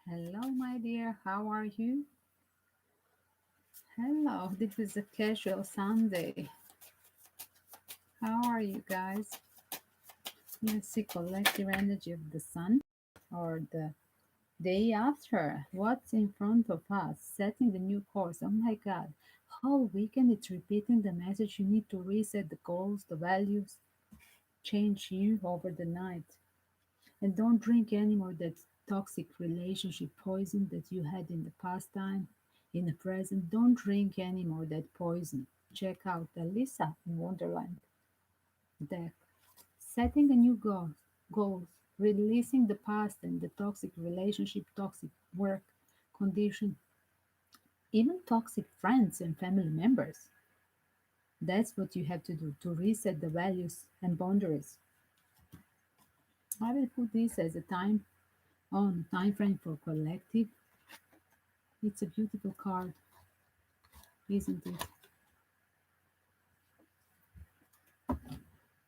Hello, my dear. How are you? Hello, this is a casual Sunday. How are you guys? Let's see collective energy of the sun or the day after. What's in front of us? Setting the new course. Oh my God. Whole weekend it's repeating the message. You need to reset the goals, the values, change you over the night. And don't drink anymore that toxic relationship poison that you had in the past time, in the present. Don't drink anymore that poison. Check out the Lisa in Wonderland deck. Setting a new goals, releasing the past and the toxic relationship, toxic work condition, even toxic friends and family members. That's what you have to do to reset the values and boundaries. I will put this as a time frame for collective. It's a beautiful card, isn't it?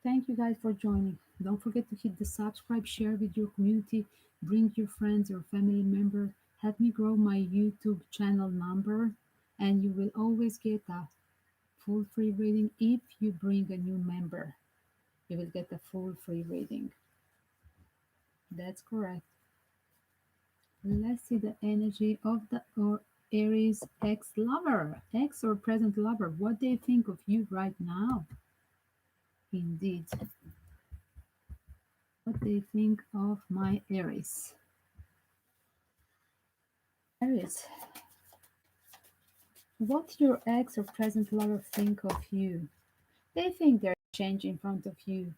Thank you guys for joining. Don't forget to hit the subscribe, share with your community, bring your friends or family member. Help me grow my YouTube channel number, and you will always get a full free reading if you bring a new member. You will get a full free reading. That's correct. Let's see the energy of the or Aries ex lover, ex or present lover. What they think of you right now? Indeed, what they think of my Aries. Aries, what your ex or present lover think of you? They think they're changing in front of you,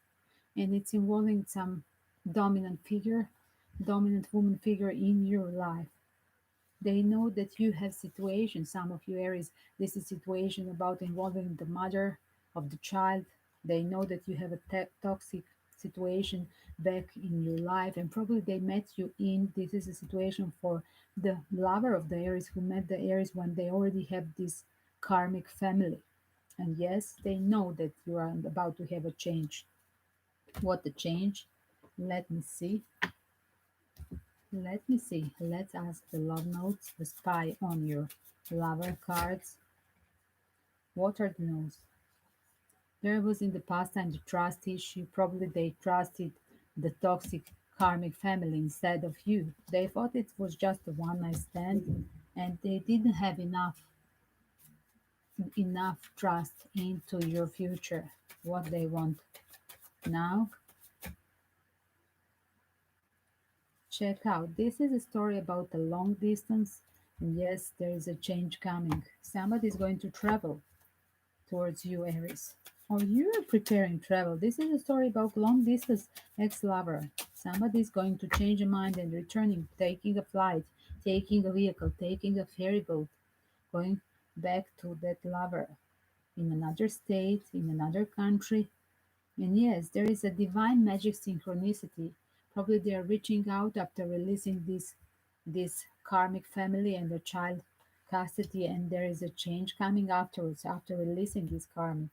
and it's involving some dominant figure, dominant woman figure in your life. They know that you have situations, some of you Aries, this is situation about involving the mother of the child. They know that you have a toxic situation back in your life, and probably they met you in this is a situation for the lover of the Aries who met the Aries when they already have this karmic family. And yes, they know that you are about to have a change. What the change? Let me see. Let me see. Let's ask the love notes, the spy on your lover cards. What are the notes? There was in the past time the trust issue. Probably they trusted the toxic karmic family instead of you. They thought it was just a one night stand and they didn't have enough trust into your future, what they want. Now, check out. This is a story about a long distance. And yes, there is a change coming. Somebody is going to travel towards you, Aries. Or you are preparing travel. This is a story about long distance ex lover. Somebody is going to change their mind and returning, taking a flight, taking a vehicle, taking a ferry boat, going back to that lover in another state, in another country. And yes, there is a divine magic synchronicity. Probably they are reaching out after releasing this karmic family and the child custody, and there is a change coming afterwards after releasing this karmic.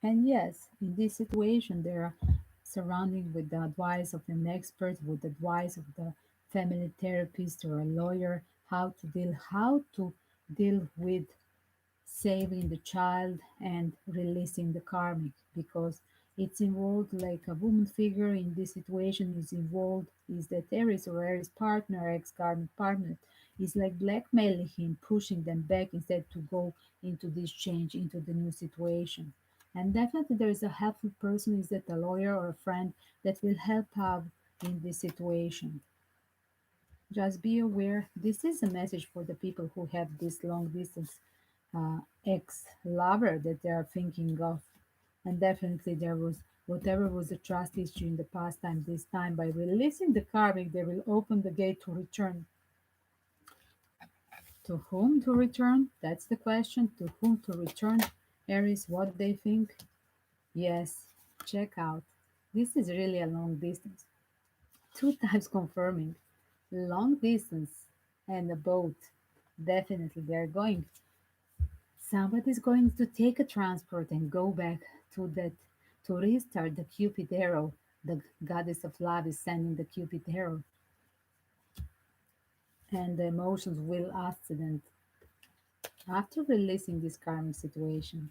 And yes, in this situation, they are surrounding with the advice of an expert, with the advice of the family therapist or a lawyer, how to deal with saving the child and releasing the karmic, because it's involved like a woman figure in this situation is involved is that Aries or Aries partner, ex karmic partner, is like blackmailing him, pushing them back instead to go into this change, into the new situation. And definitely there is a helpful person, is that a lawyer or a friend that will help out in this situation. Just be aware, this is a message for the people who have this long distance ex lover that they are thinking of. And definitely there was whatever was the trust issue in the past time, this time by releasing the karmic, they will open the gate to return. To whom to return? That's the question. To whom to return? Aries, what they think? Yes, check out. This is really a long distance. Two times confirming. Long distance and a boat. Definitely they're going. Somebody's going to take a transport and go back to that to restart the Cupid arrow. The goddess of love is sending the Cupid arrow. and the emotions will ascend after releasing this karmic situation.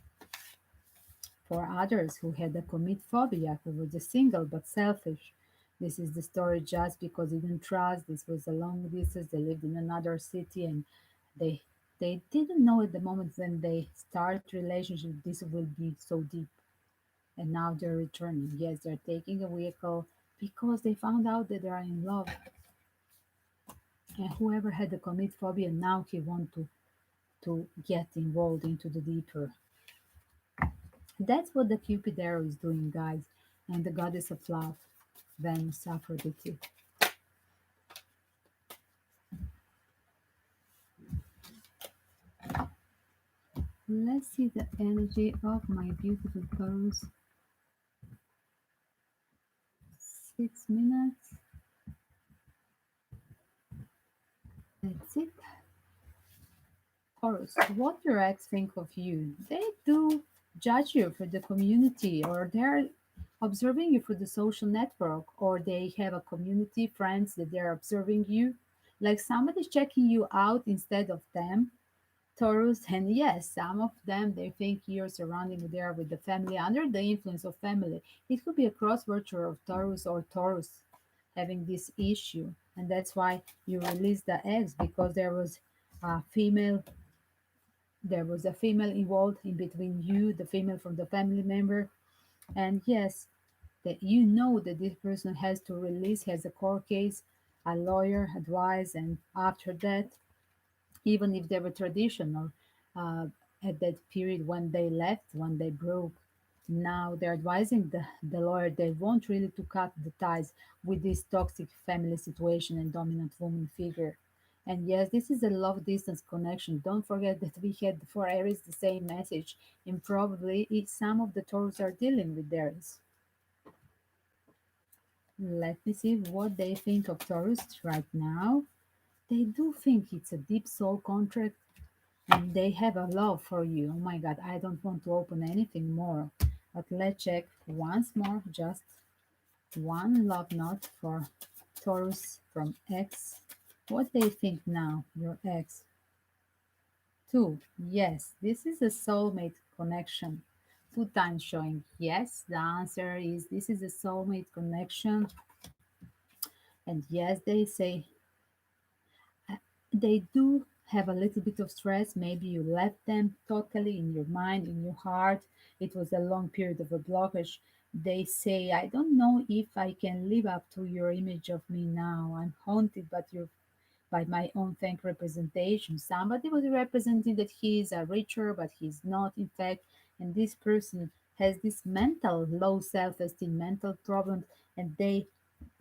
For others who had a commit phobia, who were just single but selfish, this is the story just because they didn't trust. This was a long distance. They lived in another city and they they didn't know at the moment when they start relationship this will be so deep. And now they're returning. Yes, they're taking a vehicle because they found out that they are in love. And whoever had the commit phobia now he want to get involved into the deeper. That's what the Cupid arrow is doing, guys. And the goddess of love, Venus, Aphrodite. Let's see the energy of my beautiful Taurus. 6 minutes. That's it. Taurus, what your ex think of you? They do judge you for the community, or they're observing you for the social network, or they have a community friends that they're observing you. Like somebody's checking you out instead of them. Taurus, and yes, some of them they think you're surrounding there with the family under the influence of family. It could be a cross virtue of Taurus or Taurus having this issue, and that's why you release the eggs because a female there was a female involved in between you, the female from the family member, and yes, that you know that this person has to release, has a court case, a lawyer advice, and after that even if they were traditional uh, at that period when they left, when they broke. Now they're advising the lawyer they want really to cut the ties with this toxic family situation and dominant woman figure. And yes, this is a love distance connection. Don't forget that we had for Aries the same message, and probably some of the Taurus are dealing with theirs. Let me see what they think of Taurus right now. They do think it's a deep soul contract and they have a love for you. Oh my God, I don't want to open anything more. But let's check once more, just one love note for Taurus from X. What they think now, your ex. Two, yes, this is a soulmate connection. Two times showing yes. The answer is this is a soulmate connection. And yes, they say they do have a little bit of stress. Maybe you left them totally in your mind, in your heart. It was a long period of a blockage. They say, I don't know if I can live up to your image of me now. I'm haunted by my own fake representation. Somebody was representing that he is a richer, but he's not, in fact. And this person has this mental low self esteem, mental problems, and they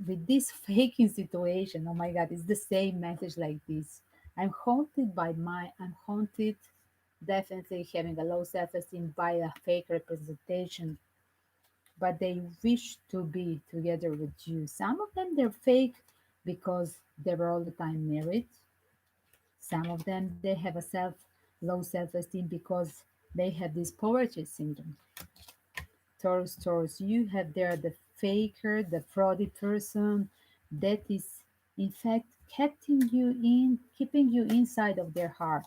with this faking situation, oh my God, it's the same message like this. I'm haunted, definitely having a low self esteem by a fake representation, but they wish to be together with you. Some of them they're fake because they were all the time married. Some of them they have a low self esteem because they have this poverty syndrome. Taurus, you have there the faker, the fraudy person that is in fact keeping you inside of their heart.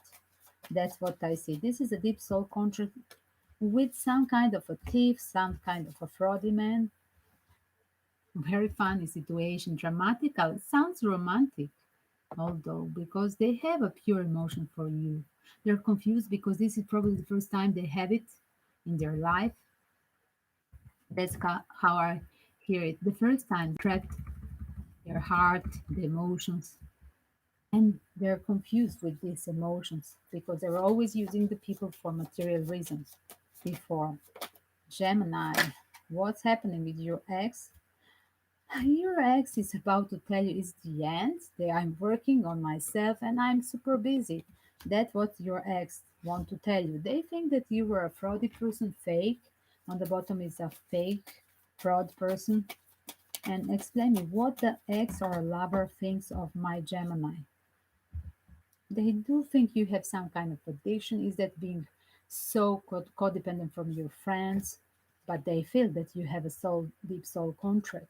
That's what I see. This is a deep soul contract with some kind of a thief, some kind of a fraudy man. Very funny situation, dramatical. It sounds romantic, although because they have a pure emotion for you. They're confused because this is probably the first time they have it in their life. That's how I hear it. The first time, trapped their heart, the emotions, and they're confused with these emotions because they were always using the people for material reasons before. Gemini, what's happening with your ex? Your ex is about to tell you it's the end. That I'm working on myself and I'm super busy. That's what your ex want to tell you. They think that you were a fraudy person, fake. On the bottom is a fake fraud person. And explain me what the ex or lover thinks of my Gemini. They do think you have some kind of addiction. Is that being so codependent from your friends? But they feel that you have a deep soul contract.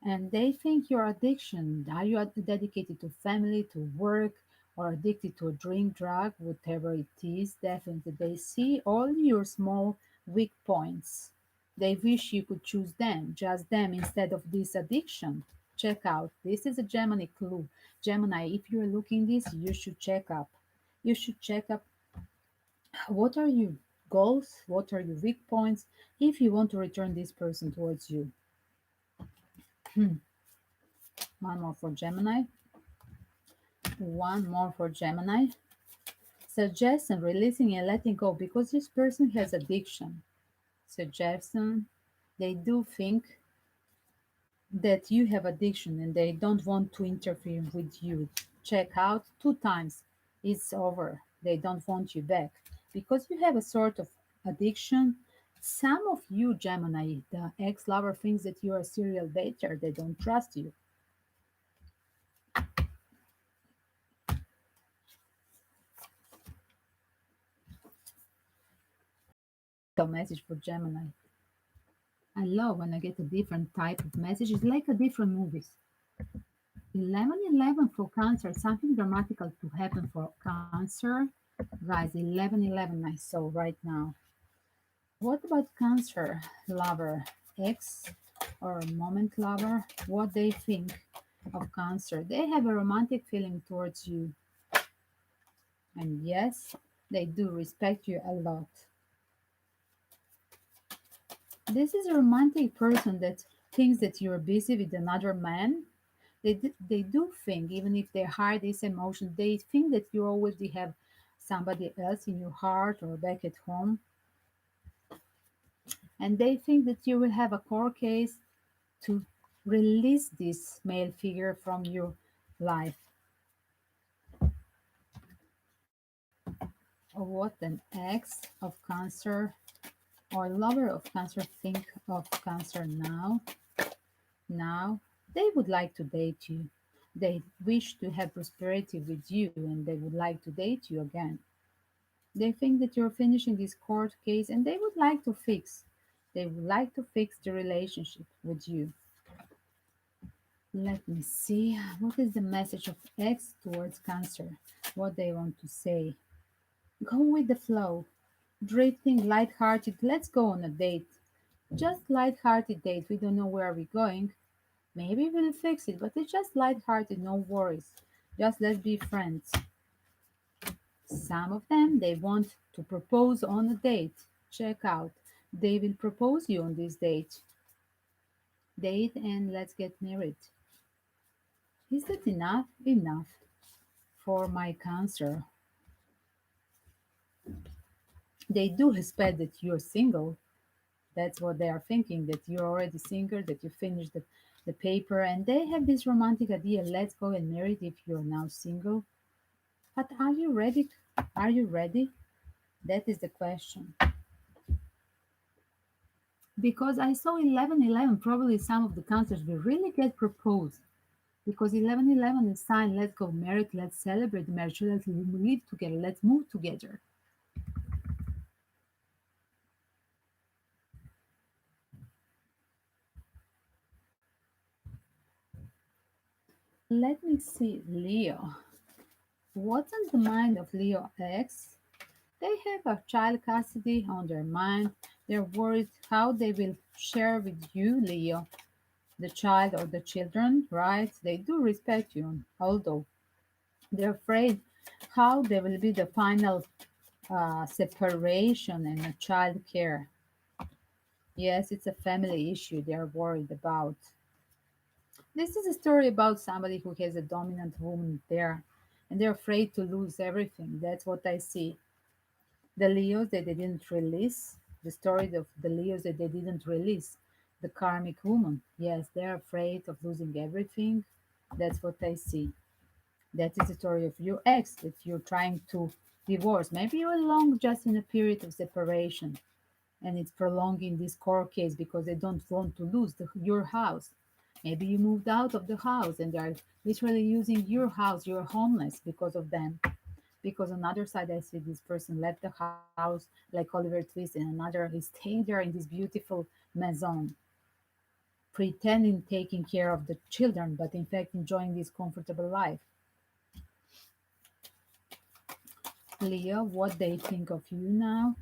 and they think your addiction. Are you dedicated to family, to work, or addicted to a drink, drug, whatever it is? Definitely, they see all your small weak points. They wish you could choose them, just them, instead of this addiction. Check out. This is a Gemini clue. Gemini, if you're looking this, you should check up. You should check up what are your goals, what are your weak points, if you want to return this person towards you. One more for Gemini. One more for Gemini. Suggestion releasing and letting go because this person has addiction. Suggestion they do think that you have addiction and they don't want to interfere with you. Check out 2 times. It's over. They don't want you back because you have a sort of addiction. Some of you, Gemini, the ex lover thinks that you're a serial dater. They don't trust you. A message for Gemini. I love when I get a different type of message. It's like a different movies. 1111 for Cancer, something dramatical to happen for Cancer. Guys, 1111 I saw right now. What about Cancer lover? Ex or moment lover? What they think of Cancer? They have a romantic feeling towards you. And yes, they do respect you a lot. This is a romantic person that thinks that you're busy with another man. They do think, even if they hide this emotion, they think that you already have somebody else in your heart or back at home. And they think that you will have a court case to release this male figure from your life. Or what an ex of Cancer or lover of Cancer think of Cancer now. Now they would like to date you. They wish to have prosperity with you and they would like to date you again. They think that you're finishing this court case and they would like to fix. They would like to fix the relationship with you. Let me see. What is the message of X towards Cancer? What they want to say? Go with the flow. Drifting, light-hearted. Let's go on a date. Just light-hearted date. We don't know where we're going. Maybe we'll fix it, but it's just light-hearted. No worries. Just let's be friends. Some of them, they want to propose on a date. Check out. They will propose you on this date. Date and let's get married. Is that enough? Enough for my Cancer. They do respect that you're single. That's what they are thinking, that you're already single, that you finished the paper, and they have this romantic idea, let's go and marry if you're now single. But are you ready? Are you ready? That is the question. Because I saw 1111, probably some of the cancers will really get proposed. Because 1111 is sign, let's go married, let's celebrate the marriage, let's live together, let's move together. Let me see, Leo. What's on the mind of Leo X? They have a child custody on their mind. They're worried how they will share with you, Leo, the child or the children, right? They do respect you, although they're afraid how there will be the final separation and a child care. Yes, it's a family issue they're worried about. This is a story about somebody who has a dominant woman there, and they're afraid to lose everything. That's what I see. The Leos that they didn't release, the story of the Leos that they didn't release, the karmic woman. Yes, they're afraid of losing everything. That's what I see. That is the story of your ex that you're trying to divorce. Maybe you're long just in a period of separation and it's prolonging this court case because they don't want to lose your house. Maybe you moved out of the house and they're literally using your house. You're homeless because of them. Because on the other side, I see this person left the house like Oliver Twist, and another is staying there in this beautiful maison. pretending taking care of the children, but in fact enjoying this comfortable life. Leo, what they think of you now?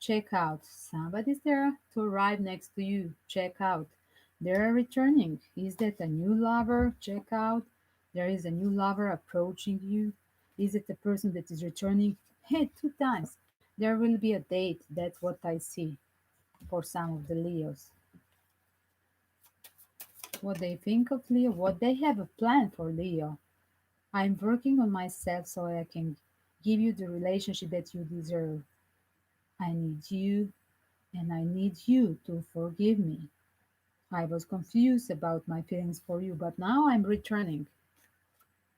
Check out. Somebody's there to arrive next to you. Check out. They're returning. Is that a new lover? Check out. There is a new lover approaching you. Is it the person that is returning? Hey, two times. There will be a date. That's what I see for some of the Leos. What they think of Leo, what they have a plan for Leo. I'm working on myself so I can give you the relationship that you deserve. I need you and I need you to forgive me. I was confused about my feelings for you, but now I'm returning.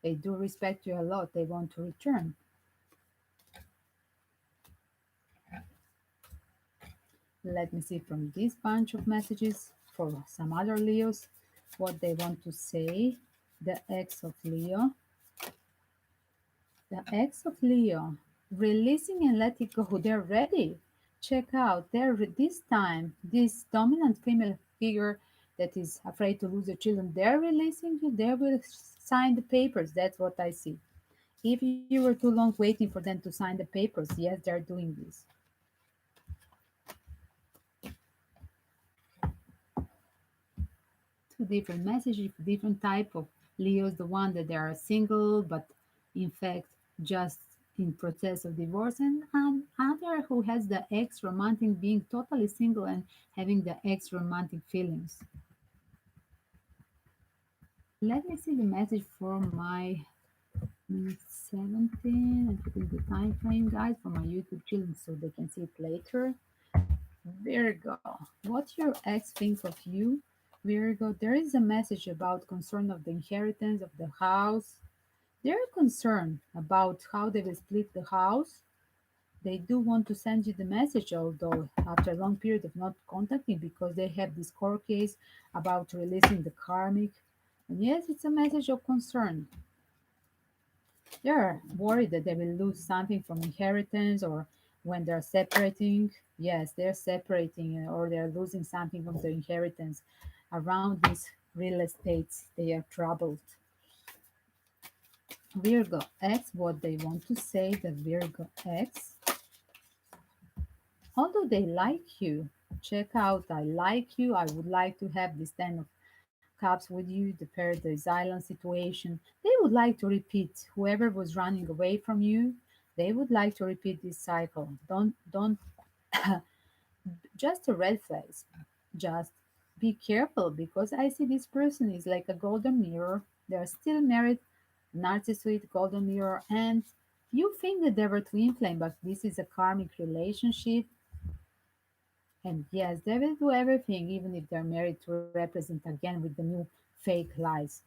They do respect you a lot. They want to return. Let me see from this bunch of messages for some other Leos what they want to say. The ex of Leo. The ex of Leo. Releasing and letting go. They're ready. Check out. This time, this dominant female figure that is afraid to lose their children, they're releasing you. They will sign the papers. That's what I see. If you were too long waiting for them to sign the papers, yes, they're doing this. Two different messages, different type of Leos. The one that they are single, but in fact just in process of divorce, and other who has the ex romantic, being totally single and having the ex romantic feelings. Let me see the message for my 17 and putting the time frame, guys, for my YouTube children so they can see it later. Virgo, what your ex think of you? Virgo, there is a message about concern of the inheritance of the house. They're concerned about how they will split the house. They do want to send you the message, although after a long period of not contacting, because they have this court case about releasing the karmic. And yes, it's a message of concern. They're worried that they will lose something from inheritance, or when they're separating. Yes, they're separating, or they're losing something from the inheritance. Around these real estates, they are troubled. Virgo X, what they want to say, the Virgo X, although they like you, check out, I like you, I would like to have this 10 of cups with you, the paradise island situation. They would like to repeat, whoever was running away from you, they would like to repeat this cycle. Don't just a red flags. Just be careful, because I see this person is like a golden mirror. They're still married, narcissist, golden mirror, and you think that they were twin flame, but this is a karmic relationship. And yes, they will do everything, even if they're married, to represent again with the new fake lies.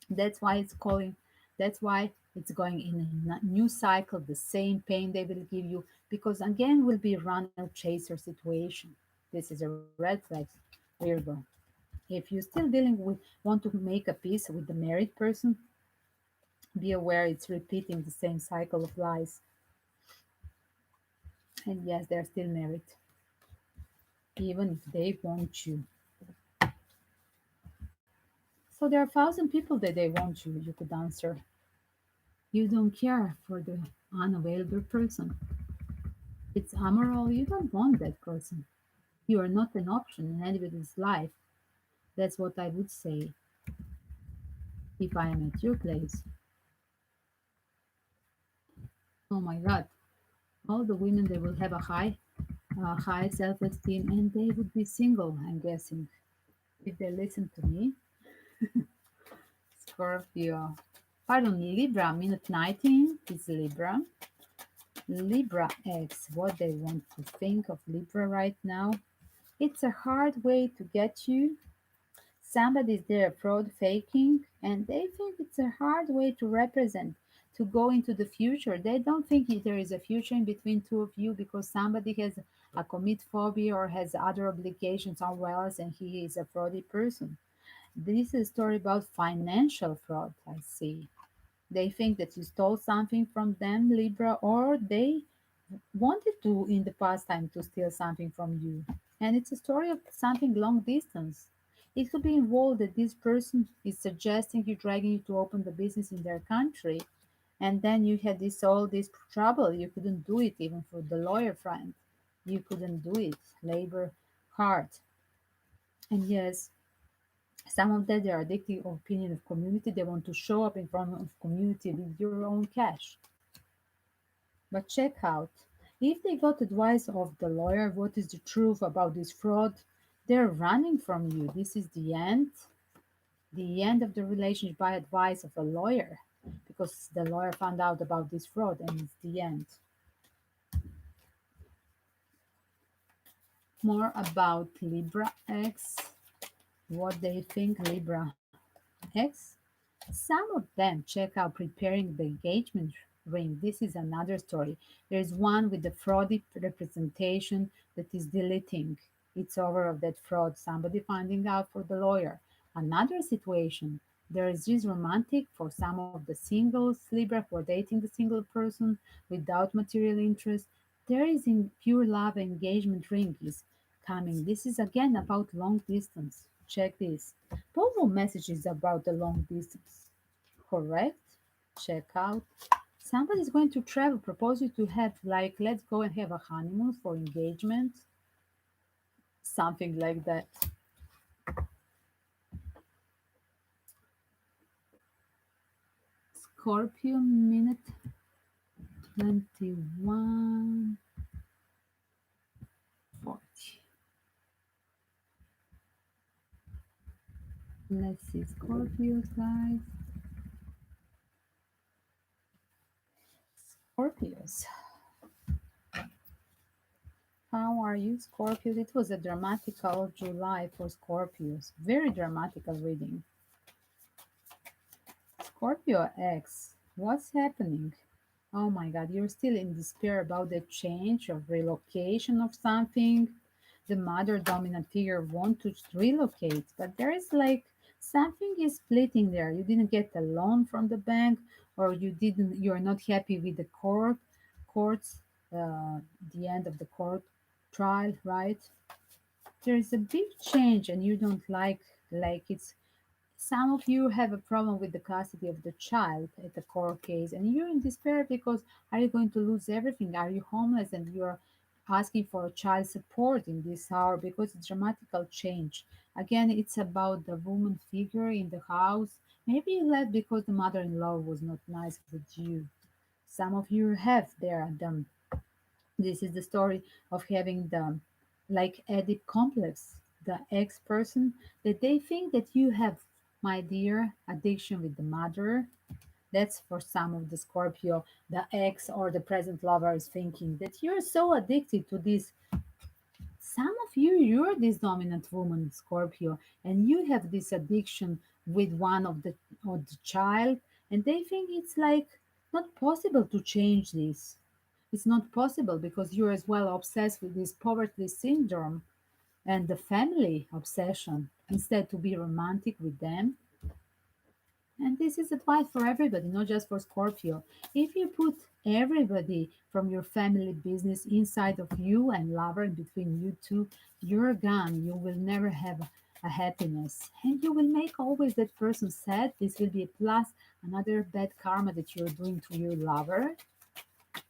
That's why it's calling. That's why it's going in a new cycle. The same pain they will give you, because again will be runner chaser situation. This is a red flag. Virgo. If you're still dealing with, want to make a peace with the married person, be aware it's repeating the same cycle of lies. And yes, they're still married, even if they want you. So there are 1,000 people that they want you. You could answer. You don't care for the unavailable person. It's amoral. You don't want that person. You are not an option in anybody's life. That's what I would say if I am at your place. Oh my God. All the women, they will have a high self-esteem, and they would be single, I'm guessing, if they listen to me. Scorpio. Pardon, Libra, minute 19 is Libra. Libra X, what they want to think of Libra right now. It's a hard way to get you. Somebody's there fraud faking, and they think it's a hard way to represent, to go into the future. They don't think there is a future in between two of you, because somebody has a commit phobia or has other obligations somewhere else, and he is a fraudy person. This is a story about financial fraud, I see. They think that you stole something from them, Libra, or they wanted to in the past time to steal something from you. And it's a story of something long distance. It could be involved that this person is suggesting you, dragging you to open the business in their country, and then you had this all this trouble. You couldn't do it even for the lawyer friend. You couldn't do it. Labor hard. And yes, some of that they are addicted of opinion of community. They want to show up in front of community with your own cash. But check out, if they got advice of the lawyer, what is the truth about this fraud? They're running from you. This is the end of the relationship by advice of a lawyer, because the lawyer found out about this fraud, and it's the end. More about Libra X, what they think Libra X. Some of them check out preparing the engagement ring. This is another story. There's one with the fraudy representation that is deleting. It's over of that fraud, somebody finding out for the lawyer. Another situation, there is this romantic for some of the singles, Libra, who are dating the single person without material interest. There is in pure love engagement ring is coming. This is again about long distance. Check this. Both of messages about the long distance. Correct? Check out. Somebody is going to travel, propose you to have like, let's go and have a honeymoon for engagement. Something like that. Scorpio minute 21:40. Let's see, Scorpios, guys. Scorpios. How are you, Scorpios? It was a dramatical July for Scorpios. Very dramatical reading. Scorpio X, what's happening? Oh my God, you're still in despair about the change of relocation of something. The mother dominant figure want to relocate, but there is like something is splitting there. You didn't get a loan from the bank, or you're not happy with the courts, the end of the court trial, right? There is a big change, and you don't like it's some of you have a problem with the custody of the child at the court case, and you're in despair because are you going to lose everything? Are you homeless and you're asking for child support in this hour because it's dramatical change? Again, it's about the woman figure in the house. Maybe you left because the mother-in-law was not nice with you. Some of you have there them. This is the story of having the like Oedip complex, the ex person that they think that you have, my dear, addiction with the mother. That's for some of the Scorpio, the ex or the present lover is thinking that you're so addicted to this. Some of you, you're this dominant woman, Scorpio, and you have this addiction with one of the child, and they think it's like not possible to change this. It's not possible because you're as well obsessed with this poverty syndrome and the family obsession instead to be romantic with them. And this is advice for everybody, not just for Scorpio. If you put everybody from your family business inside of you and lover in between you two, you're gone. You will never have a happiness. And you will make always that person sad. This will be a plus another bad karma that you're doing to your lover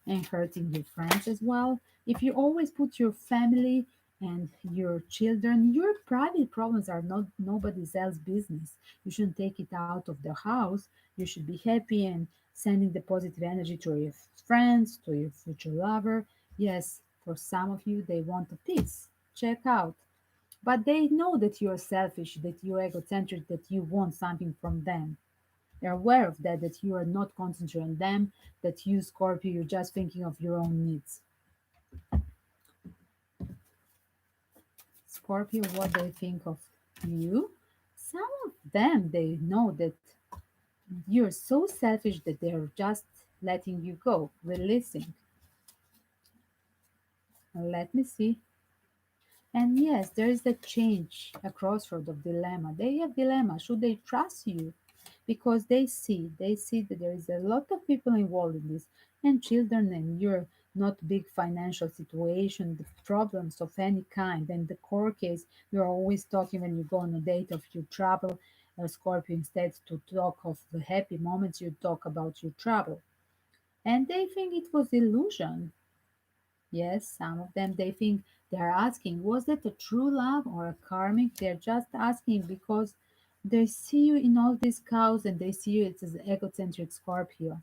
and hurting your friends as well. If you always put your family and your children, your private problems are not nobody's else business. You shouldn't take it out of the house. You should be happy and sending the positive energy to your friends, to your future lover. Yes, for some of you, they want a peace. Check out. But they know that you're selfish, that you're egocentric, that you want something from them. They're aware of that, that you are not concentrating on them, that you, Scorpio, you're just thinking of your own needs. Scorpio, what they think of you. Some of them, they know that you're so selfish that they're just letting you go, releasing. Let me see. And yes, there is a change, a crossroad of dilemma. They have dilemma. Should they trust you? Because they see that there is a lot of people involved in this, and children, and you're not big financial situation, the problems of any kind. And the core case, you're always talking when you go on a date of your trouble. Scorpio, instead to talk of the happy moments, you talk about your trouble. And they think it was illusion. Yes, some of them, they think they're asking, was it a true love or a karmic? They're just asking because they see you in all these cows and they see you as an egocentric Scorpio.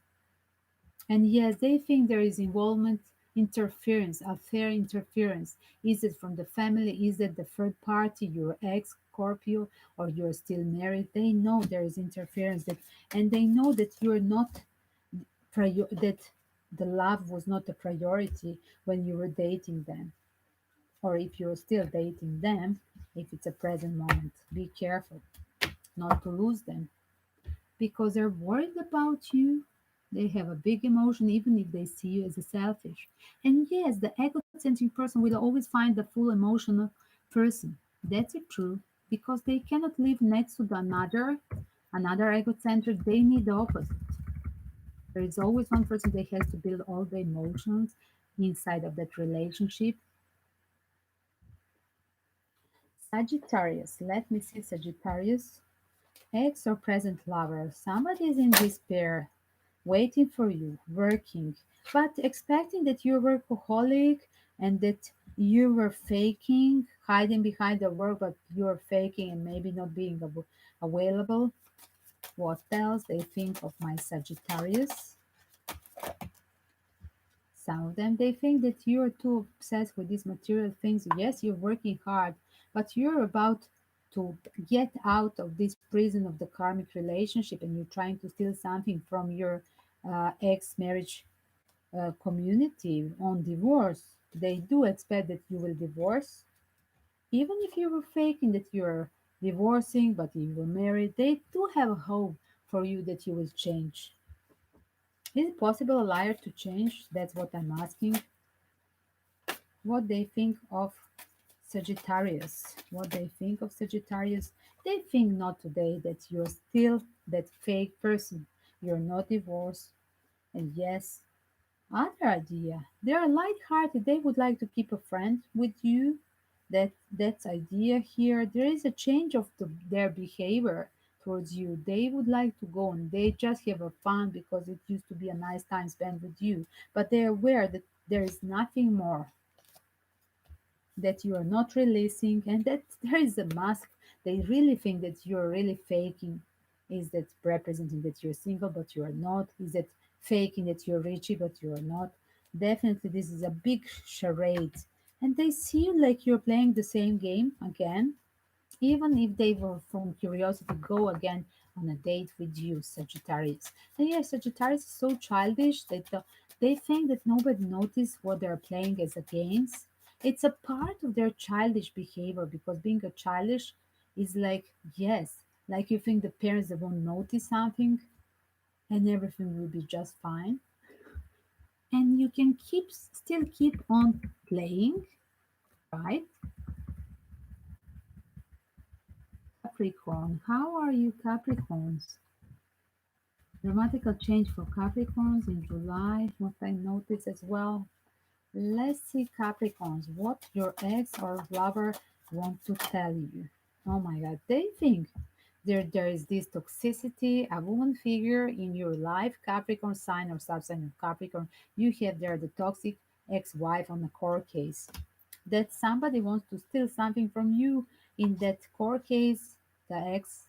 And yes, they think there is involvement, interference, affair interference. Is it from the family? Is it the third party, your ex Scorpio, or you're still married? They know there is interference, that, and they know that you're not that the love was not a priority when you were dating them, or if you're still dating them. If it's a present moment, be careful not to lose them because they're worried about you. They have a big emotion, even if they see you as a selfish. And yes, the egocentric person will always find the full emotional person. That's it true, because they cannot live next to the another egocentric. They need the opposite. There is always one person that has to build all the emotions inside of that relationship. Sagittarius. Let me see Sagittarius. Ex or present lover. Somebody is in despair, waiting for you, working, but expecting that you're workaholic and that you were faking, hiding behind the work, but you're faking and maybe not being available. What else they think of my Sagittarius? Some of them, they think that you're too obsessed with these material things. Yes, you're working hard, but you're about to get out of this prison of the karmic relationship and you're trying to steal something from your ex marriage community on divorce. They do expect that you will divorce. Even if you were faking that you're divorcing, but you were married, they do have a hope for you that you will change. Is it possible a liar to change? That's what I'm asking. What they think of Sagittarius. What they think of Sagittarius. They think not today that you're still that fake person. You're not divorced. And yes, other idea. They are light-hearted. They would like to keep a friend with you. That's idea here. There is a change of their behavior towards you. They would like to go and they just have a fun because it used to be a nice time spent with you. But they're aware that there is nothing more, that you are not releasing, and that there is a mask. They really think that you're really faking. Is that representing that you're single but you are not? Is that faking that you're richy but you are not? Definitely this is a big charade, and they see you like you're playing the same game again, even if they were from curiosity go again on a date with you, Sagittarius. And yes, Sagittarius is so childish that they think that nobody noticed what they're playing as a games. It's a part of their childish behavior, because being a childish is like, yes, like you think the parents that won't notice something and everything will be just fine. And you can still keep on playing, right? Capricorn, how are you, Capricorns? Dramatical change for Capricorns in July, what I noticed as well. Let's see, Capricorns, what your ex or lover want to tell you. Oh my God, they think there is this toxicity, a woman figure in your life, Capricorn sign or subsign of Capricorn. You have there the toxic ex-wife on the court case. That somebody wants to steal something from you in that court case, the ex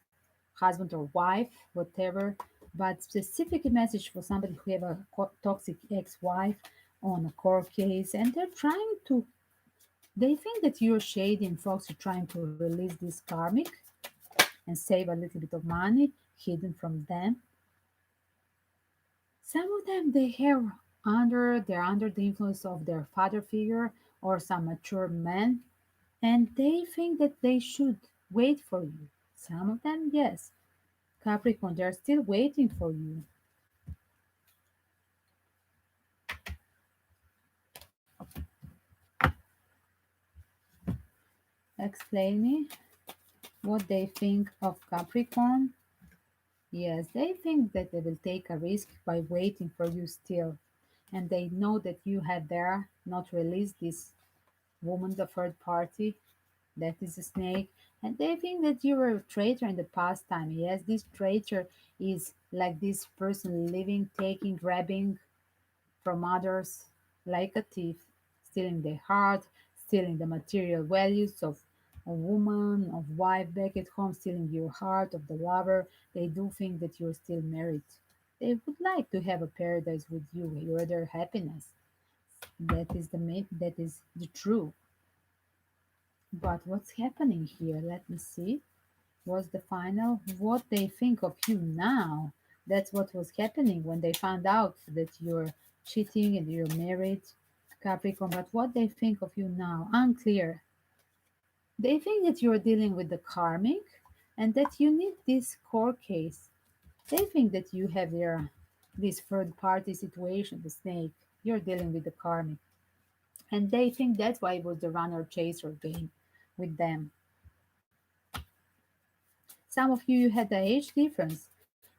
husband or wife, whatever, but specific message for somebody who have a toxic ex-wife on a court case, and they're trying to. They think that you're shady and folks are trying to release this karmic and save a little bit of money hidden from them. Some of them they're under the influence of their father figure or some mature man, and they think that they should wait for you. Some of them, yes, Capricorn, they're still waiting for you. Explain me what they think of Capricorn. Yes, they think that they will take a risk by waiting for you still. and they know that you had there not released this woman, the third party, that is a snake, and they think that you were a traitor in the past time. Yes, this traitor is like this person living, taking, grabbing from others like a thief, stealing their heart, stealing the material values of a woman, of wife back at home, stealing your heart of the lover. They do think that you're still married. They would like to have a paradise with you. You're their happiness. That is the truth. But what's happening here? Let me see. Was the final what they think of you now? That's what was happening when they found out that you're cheating and you're married, Capricorn. But what they think of you now, unclear. They think that you're dealing with the karmic and that you need this court case. They think that you have this third party situation, the snake. You're dealing with the karmic. And they think that's why it was the runner chaser game with them. Some of you had the age difference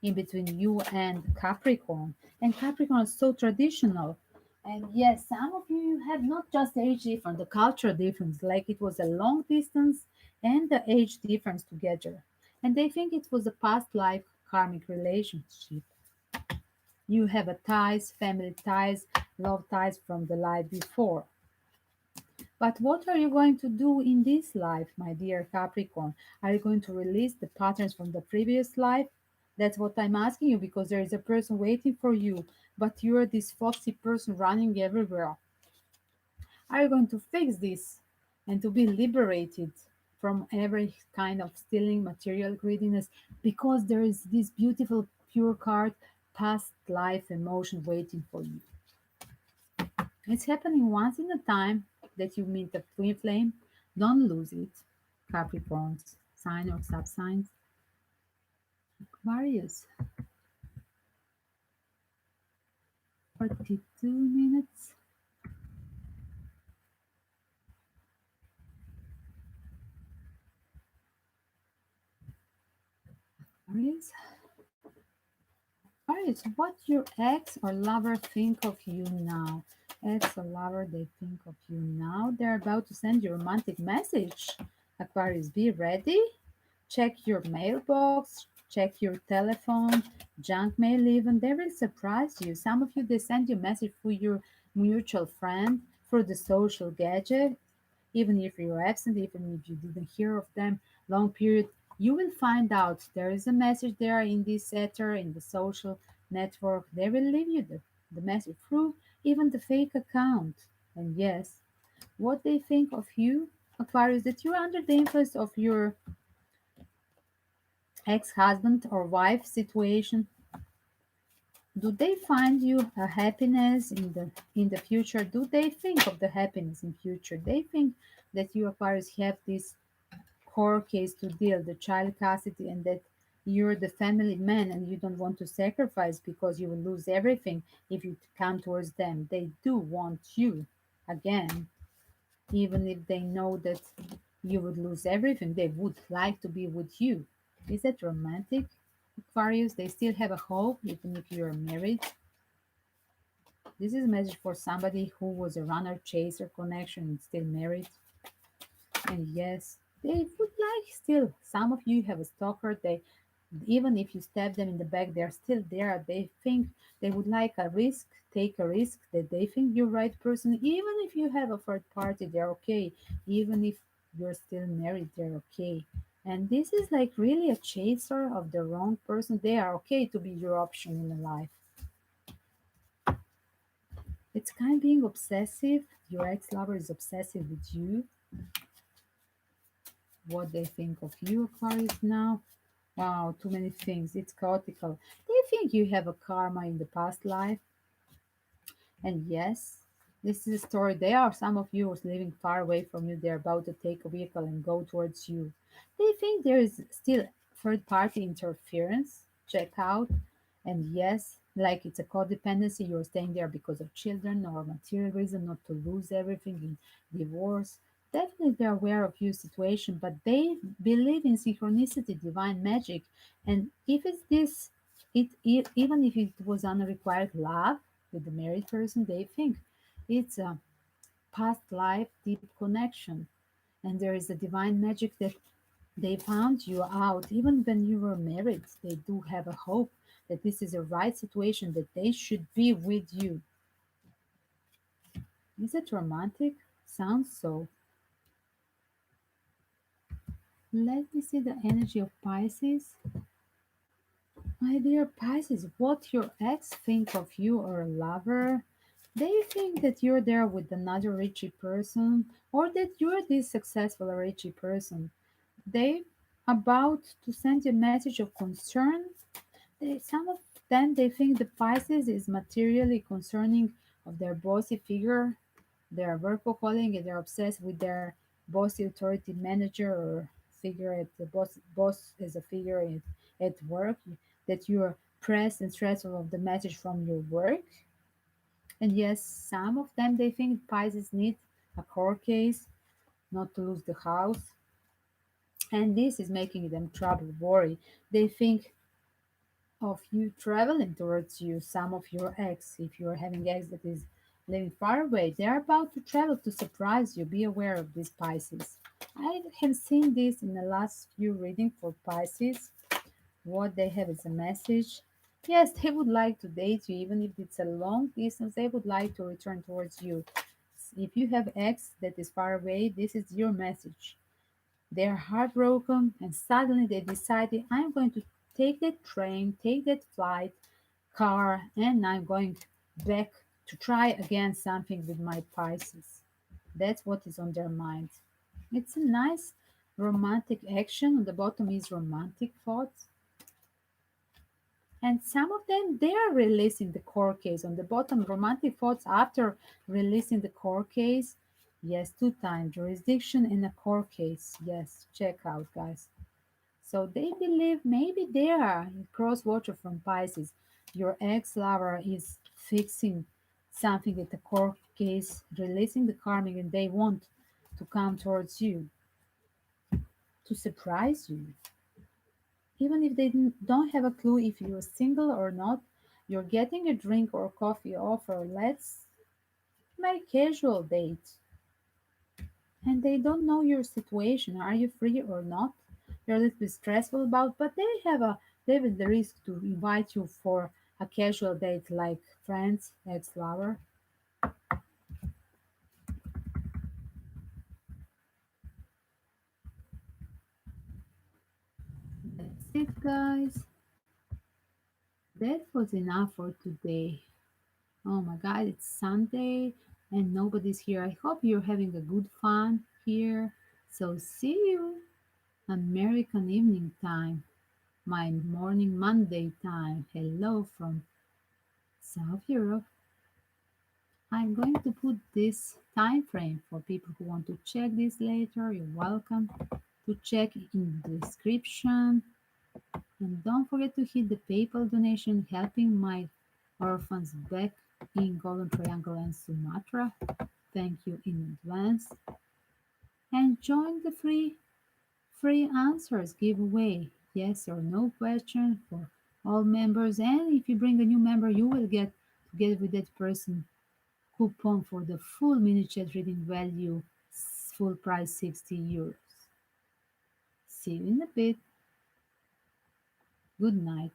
in between you and Capricorn, and Capricorn is so traditional. And yes, some of you had not just age difference, the cultural difference, like it was a long distance and the age difference together. And they think it was a past life karmic relationship. You have a ties, family ties, love ties from the life before. But what are you going to do in this life, my dear Capricorn? Are you going to release the patterns from the previous life? That's what I'm asking you because there is a person waiting for you, but you're this foxy person running everywhere. Are you going to fix this and to be liberated from every kind of stealing, material greediness? Because there is this beautiful, pure card, past life emotion waiting for you. It's happening once in a time that you meet a twin flame. Don't lose it. Capricorns, sign or subsigns. Aquarius, 42 minutes. Aquarius, Aquarius, what your ex or lover think of you now? Ex or lover, they think of you now. They're about to send you a romantic message. Aquarius, be ready. Check your mailbox, check your telephone, junk mail even. They will surprise you. Some of you, they send you a message through your mutual friend, through the social gadget. Even if you're absent, even if you didn't hear of them long period, you will find out there is a message there in this ether, in the social network. They will leave you the message through even the fake account. And yes, what they think of you, Aquarius, that you're under the influence of your ex-husband or wife situation. Do they find you a happiness in the future? Do they think of the happiness in future? They think that you Aquarius have this core case to deal, the child custody, and that you're the family man and you don't want to sacrifice because you will lose everything if you come towards them. They do want you again, even if they know that you would lose everything. They would like to be with you. Is that romantic? Aquarius, they still have a hope even if you're married. This is a message for somebody who was a runner chaser connection and still married. And yes, they would like still. Some of you have a stalker. They even if you stab them in the back, they're still there. They think they would like a risk, take a risk that they think you're right person. Even if you have a third party, they're okay. Even if you're still married, they're okay. And this is like really a chaser of the wrong person. They are okay to be your option in life. It's kind of being obsessive. Your ex-lover is obsessive with you. What they think of you, Aquarius, now. Wow, too many things. It's chaotical. They think you have a karma in the past life. And yes, this is a story. There are some of you who's living far away from you. They're about to take a vehicle and go towards you. They think there is still third party interference. Check out. And yes, like it's a codependency. You're staying there because of children or material reason, not to lose everything in divorce. Definitely they're aware of your situation, but they believe in synchronicity, divine magic. And if it's this, even if it was unrequited love, with the married person, they think it's a past life deep connection. And there is a divine magic that they found you out even when you were married. They do have a hope that this is a right situation, that they should be with you. Is it romantic? Sounds so. Let me see the energy of Pisces. My dear Pisces, what your ex think of you or a lover? They think that you're there with another richy person or that you're this successful richy person. They about to send you a message of concern. Some of them they think the Pisces is materially concerning of their bossy figure. They are workaholic and they're obsessed with their bossy authority manager or figure at the boss as a figure at work, that you are pressed and stressful of the message from your work. And yes, some of them they think Pisces need a court case not to lose the house, and this is making them trouble, worry. They think of you traveling towards you, some of your ex, if you're having ex that is living far away, they're about to travel to surprise you. Be aware of these Pisces. I have seen this in the last few readings for Pisces. What they have is a message. Yes, they would like to date you, even if it's a long distance, they would like to return towards you. If you have ex that is far away, this is your message. They're heartbroken and suddenly they decided, I'm going to take that train, take that flight, car, and I'm going back to try again something with my Pisces. That's what is on their mind. It's a nice romantic action. On the bottom is romantic thoughts. And some of them, they are releasing the court case. On the bottom, romantic thoughts after releasing the court case. Yes, two times jurisdiction in a court case. Yes, check out, guys. So they believe maybe they are cross watcher from Pisces. Your ex lover is fixing something at the court case, releasing the karmic, and they want to come towards you to surprise you. Even if they don't have a clue if you're single or not, you're getting a drink or coffee offer. Let's make casual date. And they don't know your situation. Are you free or not? You're a little bit stressful about, but they have the risk to invite you for a casual date like friends, ex-lover. That's it, guys. That was enough for today. Oh my God, it's Sunday and nobody's here. I hope you're having a good fun here. So see you American evening time, my morning Monday time. Hello from South Europe. I'm going to put this time frame for people who want to check this later. You're welcome to check in the description. And don't forget to hit the PayPal donation helping my orphans back in Golden Triangle and Sumatra. Thank you in advance. And join the free answers giveaway. Yes or no question for all members. And if you bring a new member, you will get together with that person coupon for the full miniature reading value, full price €60. See you in a bit. Good night.